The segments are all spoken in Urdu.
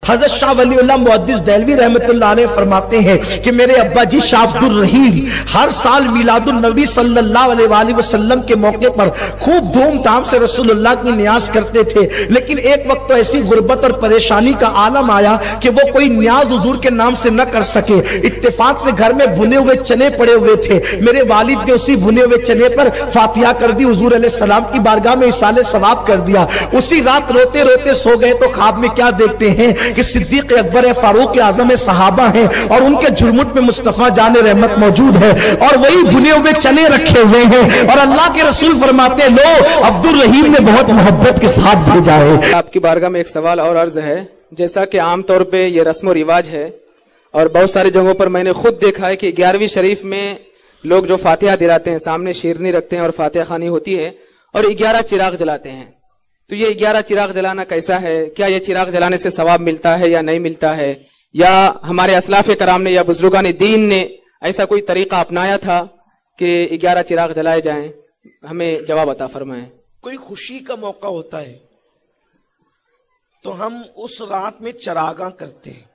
حضرت شاہ ولی اللہ محدث دہلوی رحمت اللہ علیہ فرماتے ہیں کہ میرے ابا جی شاہ عبد الرحیم ہر سال میلاد النبی صلی اللہ علیہ وآلہ وسلم کے موقع پر خوب دھوم دھام سے رسول اللہ کی نیاز کرتے تھے، لیکن ایک وقت تو ایسی غربت اور پریشانی کا عالم آیا کہ وہ کوئی نیاز حضور کے نام سے نہ کر سکے۔ اتفاق سے گھر میں بھنے ہوئے چنے پڑے ہوئے تھے، میرے والد نے اسی بھنے ہوئے چنے پر فاتحہ کر دی، حضور علیہ السلام کی بارگاہ میں ایصال ثواب کر دیا۔ اسی رات روتے روتے سو گئے تو خواب میں کیا دیکھتے ہیں کہ صدیق اکبر فاروق اعظم صحابہ ہیں اور ان کے جھرمٹ میں مصطفیٰ جان رحمت موجود ہے اور وہی بھنے ہوئے چنے رکھے ہوئے ہیں، اور اللہ کے رسول فرماتے ہیں لو عبد الرحیم نے بہت محبت کے ساتھ بھیجا ہے۔ آپ کی بارگاہ میں ایک سوال اور عرض ہے، جیسا کہ عام طور پہ یہ رسم و رواج ہے اور بہت ساری جگہوں پر میں نے خود دیکھا ہے کہ 11ویں شریف میں لوگ جو فاتحہ دلاتے ہیں سامنے شیرنی رکھتے ہیں اور فاتحہ خوانی ہوتی ہے اور 11 چراغ جلاتے ہیں، تو یہ 11 چراغ جلانا کیسا ہے؟ کیا یہ چراغ جلانے سے ثواب ملتا ہے یا نہیں ملتا ہے؟ یا ہمارے اسلاف کرام نے یا بزرگان دین نے ایسا کوئی طریقہ اپنایا تھا کہ 11 چراغ جلائے جائیں؟ ہمیں جواب عطا فرمائیں۔ کوئی خوشی کا موقع ہوتا ہے تو ہم اس رات میں چراغاں کرتے ہیں،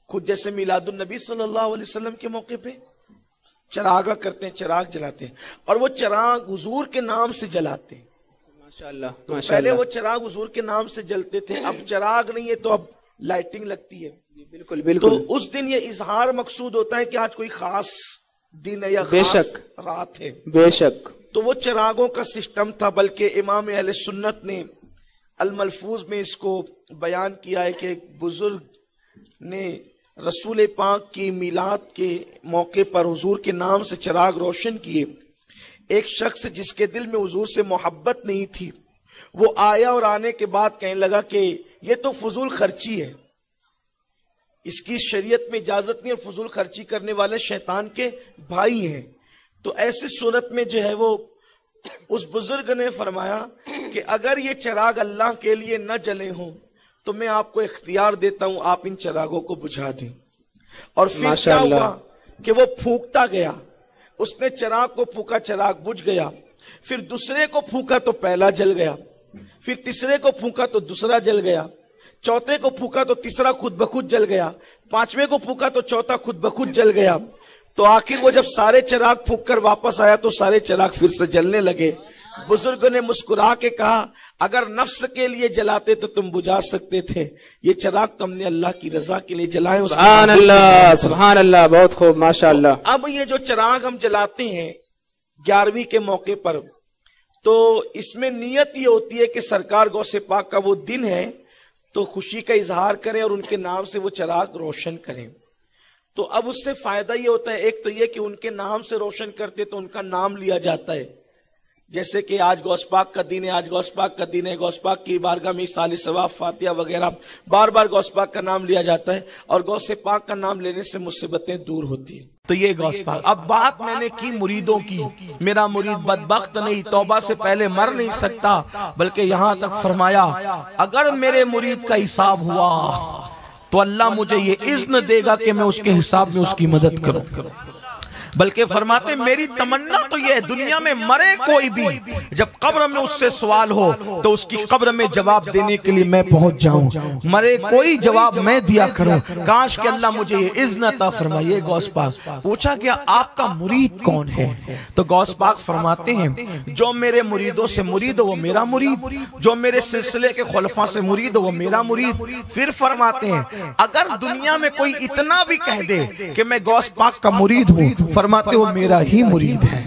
خود جیسے میلاد النبی صلی اللہ علیہ وسلم کے موقع پہ چراغاں کرتے ہیں، چراغ جلاتے ہیں، اور وہ چراغ حضور کے نام سے جلاتے ہیں۔ ماشاءاللہ پہلے وہ چراغ حضور کے نام سے جلتے تھے، اب چراغ نہیں ہے تو اب لائٹنگ لگتی ہے۔ بالکل بالکل، تو اس دن یہ اظہار مقصود ہوتا ہے کہ آج کوئی خاص دن ہے یا بے خاص شک رات ہے، بے شک۔ تو وہ چراغوں کا سسٹم تھا، بلکہ امام اہل سنت نے الملفوظ میں اس کو بیان کیا ہے کہ ایک بزرگ نے رسول پاک کی میلاد کے موقع پر حضور کے نام سے چراغ روشن کیے۔ ایک شخص جس کے دل میں حضور سے محبت نہیں تھی وہ آیا اور آنے کے بعد کہنے لگا کہ یہ تو فضول خرچی ہے، اس کی شریعت میں اجازت نہیں، اور فضول خرچی کرنے والے شیطان کے بھائی ہیں۔ تو ایسی صورت میں جو ہے وہ اس بزرگ نے فرمایا کہ اگر یہ چراغ اللہ کے لیے نہ جلے ہوں تو میں آپ کو اختیار دیتا ہوں آپ ان چراغوں کو بجھا دیں۔ اور پھر کیا ہوا کہ وہ پھونکتا گیا، اس نے چراغ کو پھونکا، چراغ بجھ گیا، پھر دوسرے کو پھونکا تو پہلا جل گیا، پھر تیسرے کو پھونکا تو دوسرا جل گیا، چوتھے کو پھونکا تو تیسرا خود بخود جل گیا، پانچویں کو پھونکا تو چوتھا خود بخود جل گیا۔ تو آخر وہ جب سارے چراغ پھونک کر واپس آیا تو سارے چراغ پھر سے جلنے لگے۔ بزرگ نے مسکرا کے کہا اگر نفس کے لیے جلاتے تو تم بجھا سکتے تھے، یہ چراغ تم نے اللہ کی رضا کے لیے جلائے۔ سبحان اللہ سبحان اللہ، بہت خوب ماشاءاللہ۔ اب یہ جو چراغ ہم جلاتے ہیں 11ویں کے موقع پر، تو اس میں نیت یہ ہوتی ہے کہ سرکار غوث پاک کا وہ دن ہے تو خوشی کا اظہار کریں اور ان کے نام سے وہ چراغ روشن کریں۔ تو اب اس سے فائدہ یہ ہوتا ہے، ایک تو یہ کہ ان کے نام سے روشن کرتے تو ان کا نام لیا جاتا ہے، جیسے کہ آج غوث پاک کا دن ہے، آج غوث پاک کا دن ہے، غوث پاک کی بارگاہ میں ایصال ثواب، فاتحہ وغیرہ بار بار غوث پاک کا نام لیا جاتا ہے، اور غوث پاک کا نام لینے سے مصیبتیں دور ہوتی ہیں۔ تو یہ غوث پاک۔ اب بات میں نے کی مریدوں کی، میرا مرید بدبخت نہیں، توبہ سے پہلے مر نہیں سکتا، بلکہ یہاں تک فرمایا اگر میرے مرید کا حساب ہوا تو اللہ مجھے یہ اذن دے گا کہ میں اس کے حساب میں اس کی مدد کروں۔ بلکہ فرماتے میری تمنا تو یہ ہے دنیا میں مرے کوئی بھی، جب قبر میں اس سے سوال ہو تو اس کی قبر میں جواب دینے کے لیے میں پہنچ جاؤں، مرے کوئی جواب میں دیا کروں۔ کاش کہ اللہ مجھے یہ اذن عطا فرمائے۔ غوث پاک پوچھا کہ آپ کا مرید کون ہے؟ تو غوث پاک فرماتے ہیں جو میرے مریدوں سے مرید ہو وہ میرا مرید، جو میرے سلسلے کے خلفاء سے مرید ہو وہ میرا مرید۔ پھر فرماتے ہیں اگر دنیا میں کوئی اتنا بھی کہہ دے کہ میں غوث پاک کا مرید ہوں، فرماتے وہ میرا ہی مرید ہے۔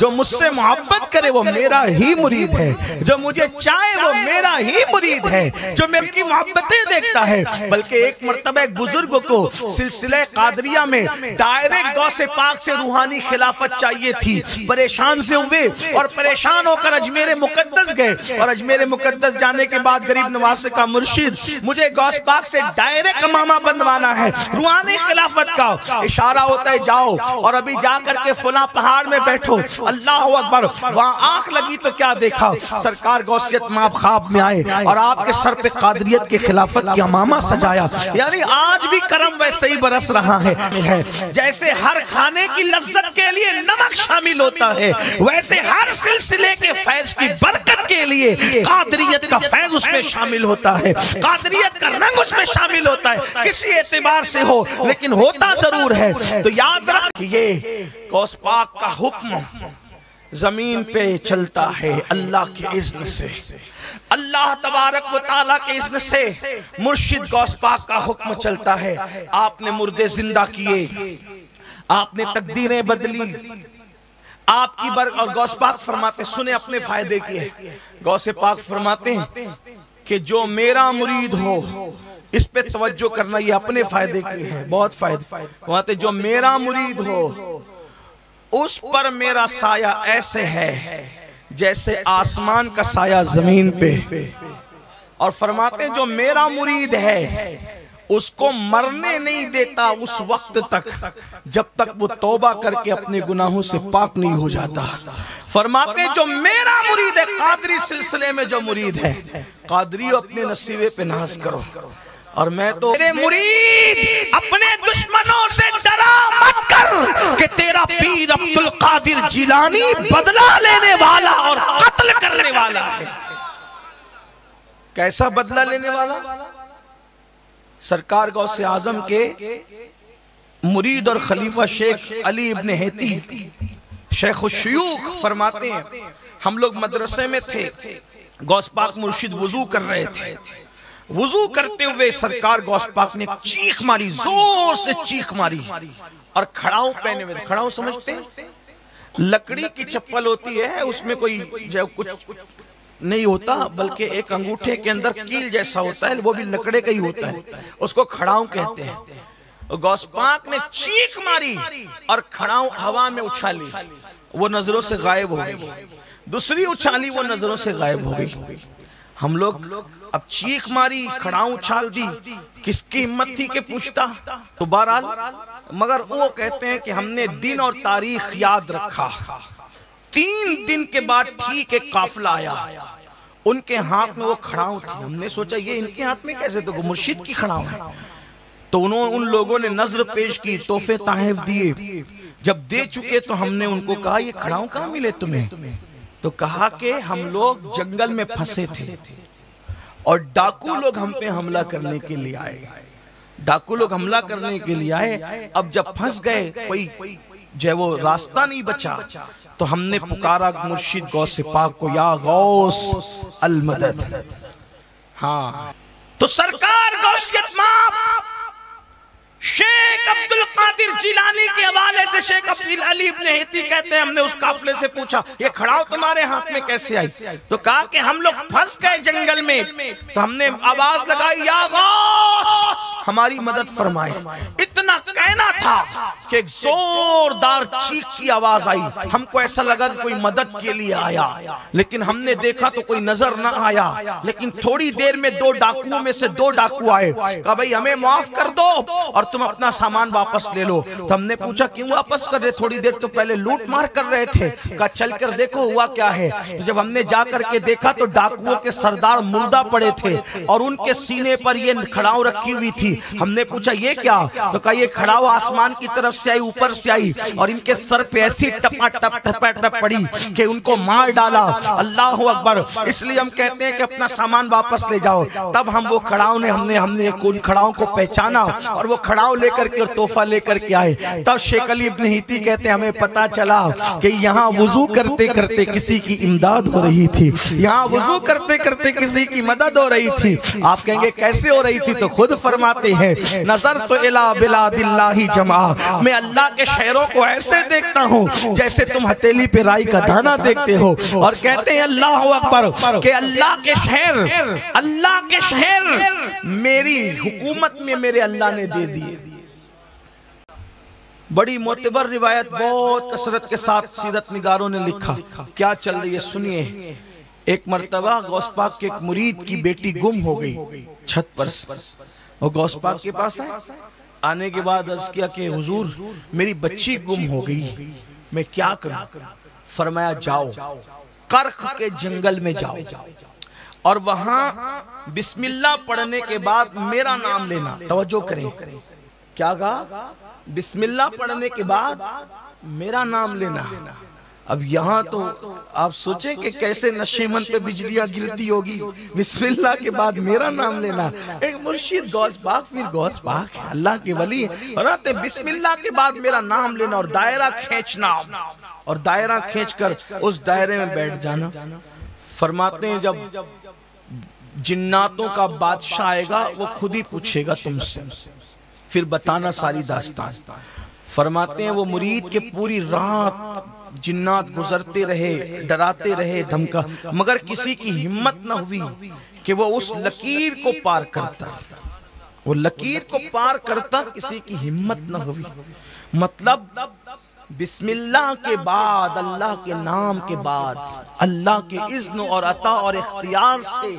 جو مجھ سے محبت کرے وہ میرا ہی مرید ہے، جو مجھے چاہے وہ میرا ہی مرید ہے، جو میری کی محبتیں دیکھتا ہے۔ بلکہ ایک مرتبہ ایک بزرگ کو سلسلہ قادریہ میں ڈائریکٹ غوث پاک سے روحانی خلافت چاہیے تھی، پریشان سے ہوئے اور پریشان ہو کر اجمیر مقدس گئے، اور اجمیر مقدس جانے کے بعد غریب نواز سے کہا مرشد مجھے غوث پاک سے ڈائریکٹ امامہ بندوانا ہے روحانی خلافت کا۔ اشارہ ہوتا ہے جاؤ اور ابھی جا کر کے فلاں پہاڑ میں بیٹھو، اللہ اکبر، وہاں آنکھ لگی تو کیا دیکھا، سرکار غوثیت مآب خواب میں آئے اور آپ کے سر پہ قادریت کے خلافت کی امامہ سجایا۔ یعنی آج بھی کرم ویسے ہی برس رہا ہے، جیسے ہر کھانے کی لذت کے لیے نمک شامل ہوتا ہے، ویسے ہر سلسلے کے فیض کی برکت کے لیے قادریت کا فیض اس میں شامل ہوتا ہے، قادریت کا رنگ اس میں شامل ہوتا ہے، کسی اعتبار سے ہو لیکن ہوتا ضرور ہے۔ تو یاد رکھ، یہ غوث پاک کا حکم زمین پہ چلتا ہے اللہ کے اذن سے، اللہ تبارک و تعالیٰ کے اذن سے مرشد غوث پاک کا حکم چلتا ہے۔ آپ نے مردے زندہ کیے، آپ نے تقدیریں بدلی، آپ کی اور غوث پاک فرماتے، سنیں اپنے فائدے کیے، غوث پاک فرماتے ہیں کہ جو میرا مرید ہو، اس پہ توجہ کرنا، یہ اپنے فائدے کی ہے، بہت فائدے فرماتے، جو میرا مرید ہو اس پر میرا سایہ ایسے ہے جیسے آسمان کا سایہ زمین پہ، اور فرماتے ہیں جو میرا مرید ہے اس کو مرنے نہیں دیتا اس وقت تک جب تک وہ توبہ کر کے اپنے گناہوں سے پاک نہیں ہو جاتا۔ فرماتے ہیں جو میرا مرید ہے، قادری سلسلے میں جو مرید ہے، قادری اپنے نصیبے پہ ناز کرو، اور میں تو میرے مرید اپنے دشمنوں سے ڈرا مت کر کہ تیرا پیر عبدالقادر جیلانی بدلہ لینے والا اور قتل کرنے والا ہے۔ کیسا بدلہ لینے والا؟ سرکار غوث اعظم کے مرید اور خلیفہ شیخ علی ابن ہیتی شیخ الشیوخ فرماتے ہیں، ہم لوگ مدرسے میں تھے، غوث پاک مرشد وضو کر رہے تھے، وضو کرتے ہوئے سرکار غوث پاک نے چیخ ماری، زور سے چیخ ماری، اور کھڑاؤں پہنے ہوئے، کھڑاؤں سمجھتے ہیں لکڑی کی چپل ہوتی ہے، اس میں کوئی جو کچھ نہیں ہوتا بلکہ ایک انگوٹھے کے اندر کیل جیسا ہوتا ہے، وہ بھی لکڑے کا ہی ہوتا ہے، اس کو کھڑاؤں کہتے ہیں۔ غوث پاک نے چیخ ماری اور کھڑاؤں ہوا میں اچھالی، وہ نظروں سے غائب ہو گئی، دوسری اچھالی وہ نظروں سے غائب ہو گئی۔ ہم لوگ اب چیخ ماری، کھڑاؤں اچھال دی، کس کی ہمت تھی کہ پوچھتا؟ تو بہرحال مگر وہ کہتے ہیں کہ ہم نے دن اور تاریخ یاد رکھا، 3 دن کے بعد ٹھیک ایک قافلہ آیا، ان کے ہاتھ میں وہ کھڑاؤں تھی، ہم نے سوچا یہ ان کے ہاتھ میں کیسے، تو مرشد کی کھڑاؤں ہے، تو ان لوگوں نے نظر پیش کی، تحفے تحائف دیے، جب دے چکے تو ہم نے ان کو کہا یہ کھڑاؤں کہاں ملے تمہیں؟ تو کہا کہ ہم لوگ جنگل میں پھنسے تھے اور ڈاکو لوگ ہم پہ حملہ کرنے کے لیے آئے، ڈاکو لوگ حملہ کرنے کے لیے آئے، اب جب پھنس گئے کوئی جو وہ راستہ نہیں بچا تو ہم نے پکارا مرشد غوث پاک کو، یا غوث المدد۔ ہاں تو سرکار غوثیت مآب شیخ عبدالقادر جیلانی کے حوالے سے شیخ علی ابن ہیتی کہتے ہیں ہم نے اس قافلے سے پوچھا یہ کھڑاؤ تمہارے ہاتھ میں کیسے آئی؟ تو کہا کہ ہم لوگ پھنس گئے جنگل میں، تو ہم نے آواز لگائی یا غوث ہماری مدد فرمائے۔ اتنا کہنا تھا کہ ایک زوردار چیخ کی آواز آئی، ہم کو ایسا لگا کہ کوئی مدد کے لیے آیا، لیکن ہم نے دیکھا تو کوئی نظر نہ آیا، لیکن تھوڑی دیر میں 2 ڈاکوؤں میں سے 2 ڈاکو آئے، کہا بھئی ہمیں معاف کر دو اور تم اپنا سامان واپس لے لو۔ تو ہم نے پوچھا کیوں واپس کر رہے، تھوڑی دیر تو پہلے لوٹ مار کر رہے تھے، کہا چل کر دیکھو ہوا کیا ہے۔ تو جب ہم نے جا کر کے دیکھا تو ڈاکوؤں کے سردار مردہ پڑے تھے اور ان کے سینے پر یہ کھڑاؤں رکھی ہوئی تھی۔ ہم نے پوچھا یہ کیا؟ تو کہا یہ کھڑاؤں آسمان کی طرف سے آئی، اوپر سے آئی اور ان کے سر پہ ایسی ٹپا ٹپ ٹپا ٹپ پڑی کہ ان کو مار ڈالا۔ اللہ اکبر! اس لیے ہم کہتے ہیں کہ اپنا سامان واپس لے جاؤ۔ تب ہم وہ کھڑاؤں نے ہم نے ان کھڑاؤں کو پہچانا اور وہ کھڑاؤں لے کر کے اور تحفہ لے کر کے آئے۔ تب شیخ علی ابن ہیتی کہتے ہیں ہمیں پتا چلا کہ یہاں وضو کرتے کرتے کسی کی امداد ہو رہی تھی، یہاں وضو کرتے کرتے کسی کی مدد ہو رہی تھی۔ آپ کہیں گے کیسے ہو رہی تھی؟ تو خود فرماتے ہیں نظر تو الی بلاد اللہ جمعہ، میں اللہ کے شہروں کو ایسے دیکھتا ہوں جیسے تم ہتھیلی پہ رائی کا دانہ دیکھتے ہو، اور کہتے ہیں اللہ اکبر کہ اللہ کے شہر میری حکومت میں میرے اللہ نے دے دیے۔ بڑی معتبر روایت بہت کثرت کے ساتھ سیرت نگاروں نے لکھا، کیا چل رہی ہے سنیے۔ ایک مرتبہ غوث پاک کے ایک مرید کی بیٹی گم ہو گئی چھت پر سے، وہ غوث پاک کے پاس آنے کے بعد عرض کیا کہ حضور میری بچی گم ہو گئی، میں کیا کروں؟ فرمایا جاؤ کرخ کے جنگل میں جاؤ اور وہاں بسم اللہ پڑھنے کے بعد میرا نام لینا. توجہ کریں کیا کہا؟ بسم اللہ پڑھنے کے بعد میرا نام لینا. اب یہاں تو آپ سوچیں کہ کیسے نشیمن پہ بجلیاں گرتی ہوگی. بسم اللہ کے بعد میرا نام لینا. ایک مرشد غوث پاک پھر غوث پاک ہے، اللہ کے ولی ہیں. بسم اللہ کے بعد میرا نام لینا اور دائرہ کھینچنا اور دائرہ کھینچ کر اس دائرے میں بیٹھ جانا. فرماتے ہیں جب جناتوں کا بادشاہ آئے گا وہ خود ہی پوچھے گا تم سے، پھر بتانا ساری داستان. فرماتے ہیں وہ مرید کے پوری رات جنات گزرتے رہے، ڈراتے رہے، دھمکا، مگر کسی کی ہمت نہ ہوئی کہ وہ اس لکیر کو پار کرتا. وہ لکیر کو پار کرتا کسی کی ہمت نہ ہوئی. مطلب بسم اللہ کے بعد، اللہ کے نام کے بعد، اللہ کے اذن اور عطا اور اختیار سے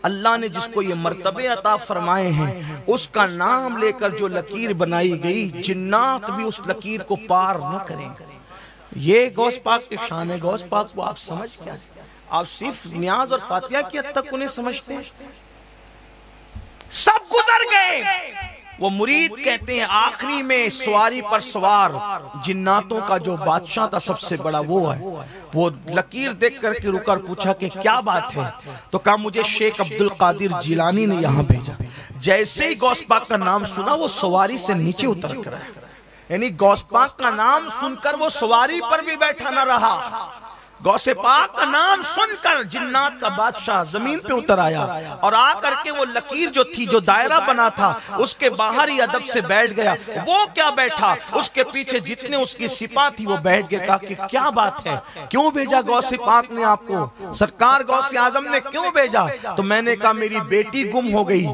اللہ نے جس کو یہ مرتبے عطا فرمائے ہیں، اس کا نام لے کر جو لکیر بنائی گئی، جنات بھی اس لکیر کو پار نہ کریں. یہ غوث پاک کی شان ہے. غوث پاک کو آپ سمجھ کیا؟ آپ صرف نیاز اور فاتحہ کی حد تک انہیں سمجھتے ہیں. سب گزر گئے. وہ مرید کہتے ہیں آخری میں سواری پر سوار جناتوں کا جو بادشاہ تھا سب سے بڑا وہ ہے. وہ لکیر دیکھ کر کے رکر پوچھا کہ کیا بات ہے؟ تو کہا مجھے شیخ عبد القادر جیلانی نے یہاں بھیجا. جیسے ہی غوث پاک کا نام سنا وہ سواری سے نیچے اتر کر آیا. یعنی غوث پاک کا نام سن کر وہ سواری پر بھی بیٹھا نہ رہا. غوث پاک کا نام سن کر جنات کا بادشاہ زمین پہ اتر آیا اور آ کر کے وہ لکیر جو تھی، جو دائرہ بنا تھا، اس کے باہر ہی ادب سے بیٹھ گیا. وہ کیا بیٹھا، اس کے پیچھے جتنے اس کی سپاہ تھی وہ بیٹھ گئے. کہا کہ کیا بات ہے، کیوں بھیجا غوث پاک نے آپ کو؟ سرکار غوث اعظم نے کیوں بھیجا؟ تو میں نے کہا میری بیٹی گم ہو گئی.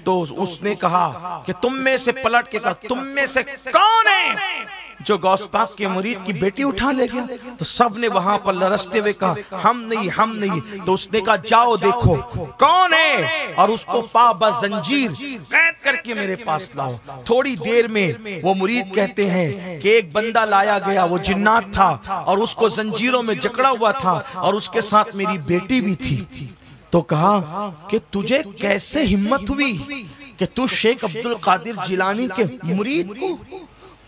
تو اس نے کہا کہ تم میں سے پلٹ کے کہا تم میں سے کون ہے جو غوث پاک کے مرید کی بیٹی اٹھا لے گیا؟ تو سب نے وہاں پر لرزتے ہوئے کہا ہم نہیں، ہم نہیں. تو اس نے کہا جاؤ دیکھو کون ہے اور اس کو پا بزنجیر قید کر کے میرے پاس لاؤ. تھوڑی دیر میں وہ مرید کہتے ہیں کہ ایک بندہ لایا گیا، وہ جنات تھا اور اس کو زنجیروں میں جکڑا ہوا تھا اور اس کے ساتھ میری بیٹی بھی تھی. تو کہا کہ تجھے کیسے ہمت ہوئی کہ تو شیخ عبد القادر جیلانی کے مرید کو،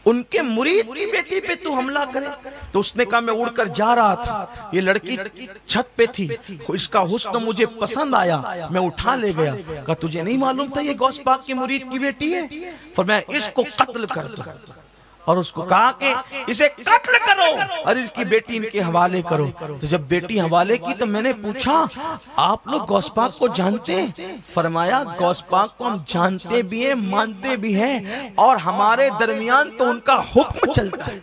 ان کے مرید کی بیٹی پہ تو حملہ کرے؟ تو اس نے کہا میں اڑ کر جا رہا تھا، یہ لڑکی چھت پہ تھی، اس کا حسن مجھے پسند آیا، میں اٹھا لے گیا. کہا تجھے نہیں معلوم تھا یہ غوث پاک کی مرید کی بیٹی ہے؟ فرمایا اس کو قتل کر دو. اور اس کو کہا کہ اسے قتل کرو اور اس کی بیٹی ان کے حوالے کرو. تو جب بیٹی حوالے کی تو میں نے پوچھا آپ لوگ غوث پاک کو جانتے ہیں؟ فرمایا غوث پاک کو ہم جانتے بھی ہیں، مانتے بھی ہیں، اور ہمارے درمیان تو ان کا حکم چلتا ہے.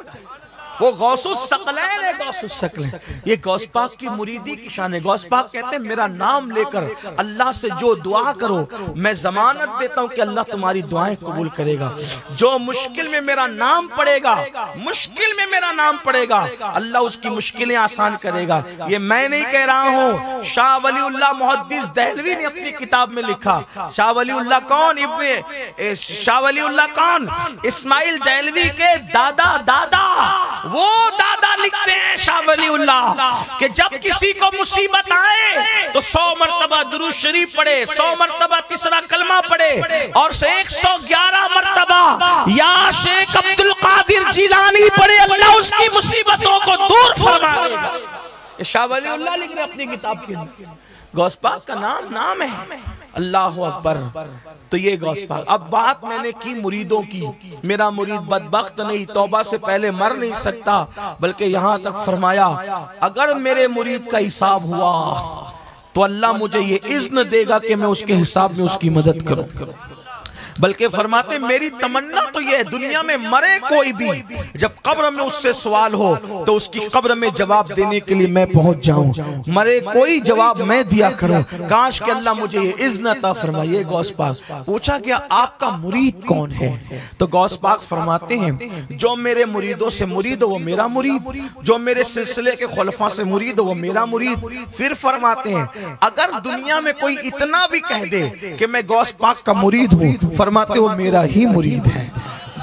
وہ غوث الثقلین ہے. غوث الثقلین یہ غوث پاک کی مریدی کی شان ہے. غوث پاک کہتے ہیں میرا نام لے کر اللہ سے جو دعا کرو میں ضمانت دیتا ہوں کہ اللہ تمہاری دعائیں قبول کرے گا. جو مشکل میں میرا نام پڑے گا، مشکل میں میرا نام پڑے گا، اللہ اس کی مشکلیں آسان کرے گا. یہ میں نہیں کہہ رہا ہوں، شاہ ولی اللہ محدث دہلوی نے اپنی کتاب میں لکھا. شاہ ولی اللہ کون؟ شاہ ولی اللہ کون؟ اسماعیل دہلوی کے دادا وہ دادا لکھتے ہیں شاہ ولی اللہ کہ جب کسی کو مصیبت آئے تو 100 مرتبہ درود شریف پڑھے، 100 مرتبہ تیسرا کلمہ پڑھے اور 111 مرتبہ یا شیخ عبد القادر جیلانی پڑھے، اللہ اس کی مصیبتوں کو دور فرمائے گا. یہ شاہ ولی اللہ لکھ رہے اپنی کتاب کے اندر. غوث پاک کا نام ہے. اللہ اکبر. تو یہ غوث پاک. اب بات میں نے کی مریدوں کی. میرا مرید بدبخت نہیں، توبہ سے پہلے مر نہیں سکتا، بلکہ یہاں تک فرمایا اگر میرے مرید کا حساب ہوا تو اللہ مجھے یہ اذن دے گا کہ میں اس کے حساب میں اس کی مدد کروں. بلکہ فرماتے میری تمنا تو یہ ہے دنیا میں مرے کوئی بھی، جب قبر میں اس سے سوال ہو تو اس کی قبر میں جواب دینے کے لیے میں پہنچ جاؤں. مرے کوئی جواب میں دیا کروں. کاش کہ اللہ مجھے یہ اذن عطا فرمائے. غوث پاک پوچھا کہ آپ کا مرید کون ہے؟ تو غوث پاک فرماتے ہیں جو میرے مریدوں سے مرید ہو وہ میرا مرید، جو میرے سلسلے کے خلفاء سے مرید ہو وہ میرا مرید. پھر فرماتے ہیں اگر دنیا میں کوئی اتنا بھی کہہ دے کہ میں غوث پاک کا مرید ہوں، فرماتے وہ میرا ہی مرید ہے.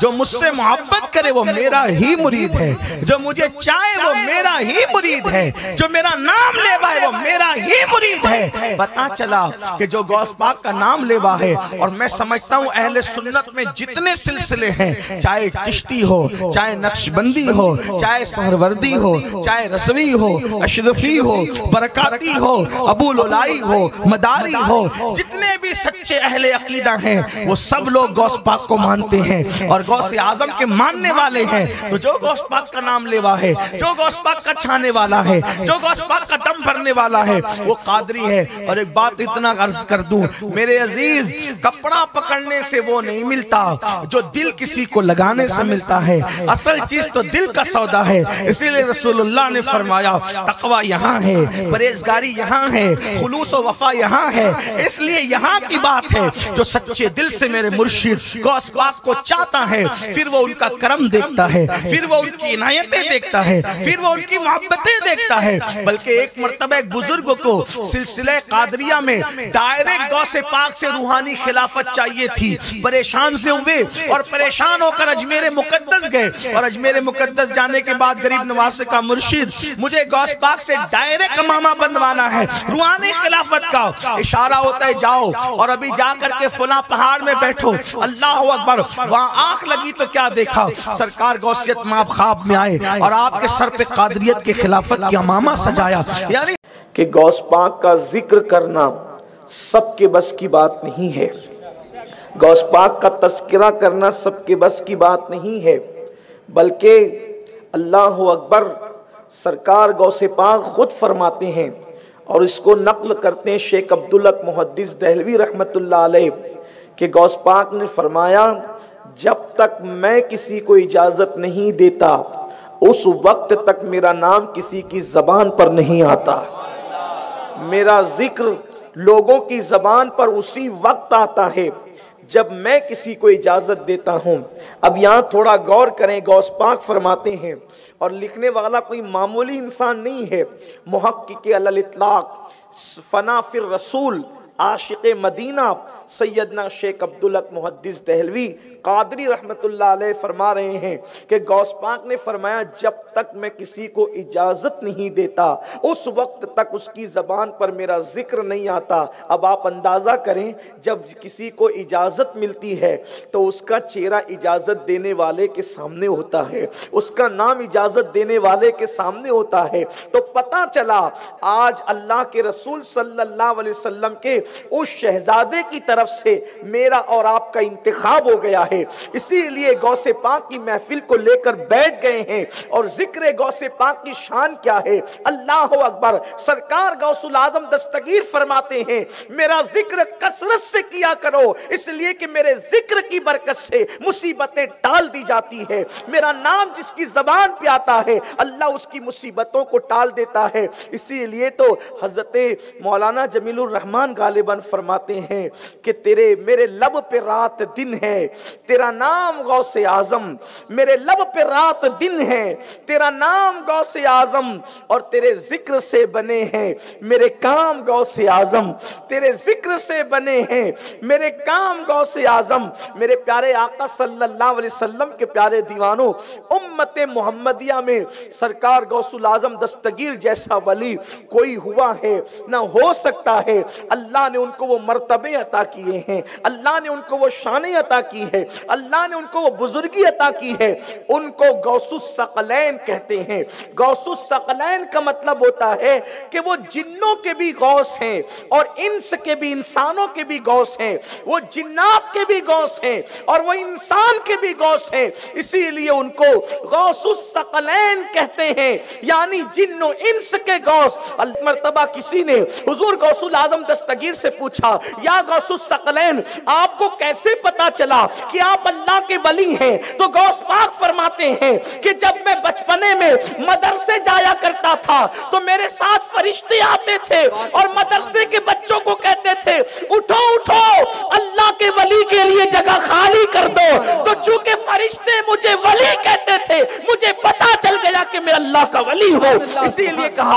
جو مجھ سے محبت کرے وہ میرا ہی مرید ہے، جو مجھے چاہے وہ میرا ہی مرید ہے، جو میرا نام لیوا ہے وہ میرا ہی مرید ہے۔ پتا چلا کہ جو غوث پاک کا نام لیوا ہے، اور میں سمجھتا ہوں اہل سنت میں جتنے سلسلے ہیں، چاہے چشتی ہو، چاہے نقشبندی ہو، چاہے سہروردی ہو، چاہے رضوی ہو، اشرفی ہو، برکاتی ہو، ابو لولائی ہو، مداری ہو، جتنے بھی سچے اہل عقیدہ ہیں وہ سب لوگ غوث پاک کو مانتے ہیں اور غوث اعظم کے ماننے والے ہیں۔ تو جو غوث پاک کا نام لیوا ہے، جو غوث پاک کا چھانے والا ہے، جو غوث پاک کا دم بھرنے والا ہے، وہ قادری ہے۔ اور ایک بات اتنا عرض کر دوں میرے عزیز، کپڑا پکڑنے سے وہ نہیں ملتا جو دل کسی کو لگانے سے ملتا ہے۔ اصل چیز تو دل کا سودا ہے۔ اسی لئے رسول اللہ نے فرمایا تقوی یہاں ہے، پرہیزگاری یہاں ہے، خلوص و وفا یہاں ہے۔ اس لیے یہاں کی بات ہے، جو سچے دل سے میرے مرشد غوث پاک کو چاہتا ہے، پھر وہ ان کا کرم دیکھتا ہے، پھر وہ ان کی عنایتیں دیکھتا ہے، پھر وہ ان کی محبتیں دیکھتا ہے۔ بلکہ ایک مرتبہ ایک بزرگ کو سلسلہ قادریہ میں ڈائریکٹ غوث پاک سے روحانی خلافت چاہیے تھی، پریشان سے ہوئے اور پریشان ہو کر اجمیر مقدس گئے، اور اجمیر مقدس جانے کے بعد غریب نواز کا مرشد مجھے غوث پاک سے ڈائریکٹ امامہ بندوانا ہے، روحانی خلافت کا اشارہ ہوتا ہے، جاؤ اور ابھی جا کر کے فلاں پہاڑ میں بیٹھو، اللہ اکبر۔ وہاں آنکھ لگی تو کیا دیکھا، سرکار غوثیت ماب خواب میں آئے اور آپ کے سر پہ قادریت کے خلافت کی امامہ سجایا۔ یعنی کہ غوث پاک کا ذکر کرنا سب کے بس کی بات نہیں ہے، غوث پاک کا تذکرہ کرنا سب کے بس کی بات نہیں ہے، بلکہ اللہ اکبر سرکار غوث پاک خود فرماتے ہیں اور اس کو نقل کرتے ہیں شیخ عبدالحق محدث دہلوی رحمت اللہ علیہ کہ غوث پاک نے فرمایا جب تک میں کسی کو اجازت نہیں دیتا اس وقت تک میرا نام کسی کی زبان پر نہیں آتا، میرا ذکر لوگوں کی زبان پر اسی وقت آتا ہے جب میں کسی کو اجازت دیتا ہوں۔ اب یہاں تھوڑا غور کریں، غوث پاک فرماتے ہیں، اور لکھنے والا کوئی معمولی انسان نہیں ہے، محقق علی الاطلاق فنا فی الرسول عاشق مدینہ سیدنا شیخ عبدالحق محدث دہلوی قادری رحمت اللہ علیہ فرما رہے ہیں کہ غوث پاک نے فرمایا جب تک میں کسی کو اجازت نہیں دیتا اس وقت تک اس کی زبان پر میرا ذکر نہیں آتا۔ اب آپ اندازہ کریں جب کسی کو اجازت ملتی ہے تو اس کا چہرہ اجازت دینے والے کے سامنے ہوتا ہے، اس کا نام اجازت دینے والے کے سامنے ہوتا ہے، تو پتہ چلا آج اللہ کے رسول صلی اللہ علیہ وسلم کے اس شہزادے کی طرف سے میرا اور آپ کا انتخاب ہو گیا ہے۔ اسی لیے غوث پاک کی محفل کو لے کر بیٹھ گئے ہیں، اور ذکر غوث پاک کی شان کیا ہے، اللہ اکبر۔ سرکار غوث الاعظم دستگیر فرماتے ہیں میرا ذکر کثرت سے کیا کرو، اس لیے کہ میرے ذکر کی برکت سے مصیبتیں ٹال دی جاتی ہے، میرا نام جس کی زبان پہ آتا ہے اللہ اس کی مصیبتوں کو ٹال دیتا ہے۔ اسی لیے تو حضرت مولانا جمیل الرحمن غالباً فرماتے ہیں کہ میرے لب پہ رات دن ہے تیرا نام غوث اعظم، میرے لب پہ رات دن ہے تیرا نام غوث اعظم، اور تیرے ذکر سے بنے ہیں میرے کام غوث اعظم، تیرے ذکر سے بنے ہیں میرے کام غوث اعظم۔ میرے پیارے آقا صلی اللہ علیہ وسلم کے پیارے دیوانوں، امت محمدیہ میں سرکار غوث الاعظم دستگیر جیسا ولی کوئی ہوا ہے نہ ہو سکتا ہے۔ اللہ نے ان کو وہ مرتبے عطا کیے ہیں، اللہ نے ان کو وہ شانیں عطا کی ہے، اللہ نے ان کو وہ بزرگی عطا کی ہے۔ ان کو غوث الثقلین کہتے ہیں۔ غوث الثقلین کا مطلب ہوتا ہے کہ وہ جنوں کے بھی غوث ہیں اور انس کے بھی، انسانوں کے بھی غوث ہیں، وہ جنات کے بھی غوث ہیں اور وہ انسان کے بھی غوث ہیں، اسی لیے ان کو غوث الثقلین کہتے ہیں، یعنی جن و انس کے غوث۔ مرتبہ کسی نے حضور غوث الاعظم دستگیر سے پوچھا یا غوث الثقلین آپ کو کیسے پتا چلا کہ آپ اللہ کے ولی ہیں؟ تو غوث پاک فرماتے ہیں کہ جب میں بچپنے میں مدرسے جایا کرتا تھا تو میرے ساتھ فرشتے آتے تھے اور مدرسے کے بچوں کو کہتے تھے اٹھو اٹھو اللہ کے ولی کے لیے جگہ خالی کر دو، تو چونکہ فرشتے مجھے ولی کہتے تھے مجھے پتا چل گیا کہ میں اللہ کا ولی ہوں، اسی لیے کہا